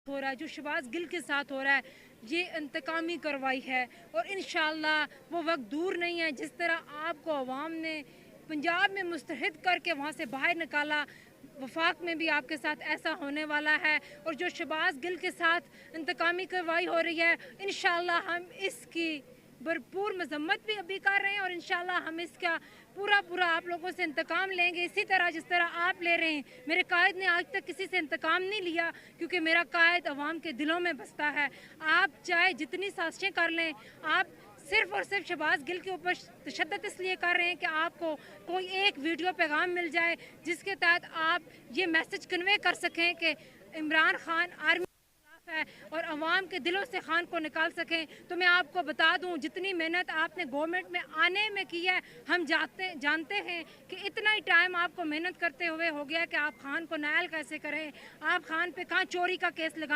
हो रहा है, जो शहबाज गिल के साथ हो रहा है, ये इंतकामी कार्रवाई है और इंशाल्लाह वो वक्त दूर नहीं है। जिस तरह आपको अवाम ने पंजाब में मुस्तहद करके वहाँ से बाहर निकाला, वफाक में भी आपके साथ ऐसा होने वाला है। और जो शहबाज गिल के साथ इंतकामी कार्रवाई हो रही है, इंशाल्लाह हम इसकी भरपूर मजम्मत भी अभी कर रहे हैं और इंशाल्लाह हम इसका पूरा आप लोगों से इंतकाम लेंगे, इसी तरह जिस तरह आप ले रहे हैं। मेरे कायद ने आज तक किसी से इंतकाम नहीं लिया, क्योंकि मेरा कायद अवाम के दिलों में बसता है। आप चाहे जितनी साजिशें कर लें, आप सिर्फ और सिर्फ शहबाज गिल के ऊपर तशद्दुद इसलिए कर रहे हैं कि आपको कोई एक वीडियो पैगाम मिल जाए जिसके तहत आप ये मैसेज कन्वे कर सकें कि इमरान खान आर्मी है और अवाम के दिलों से खान को निकाल सकें। तो मैं आपको बता दूं, जितनी मेहनत आपने गवर्नमेंट में आने में की है, हम जानते हैं कि इतना ही टाइम आपको मेहनत करते हुए हो गया कि आप खान को नायल कैसे करें, आप खान पे कहाँ चोरी का केस लगा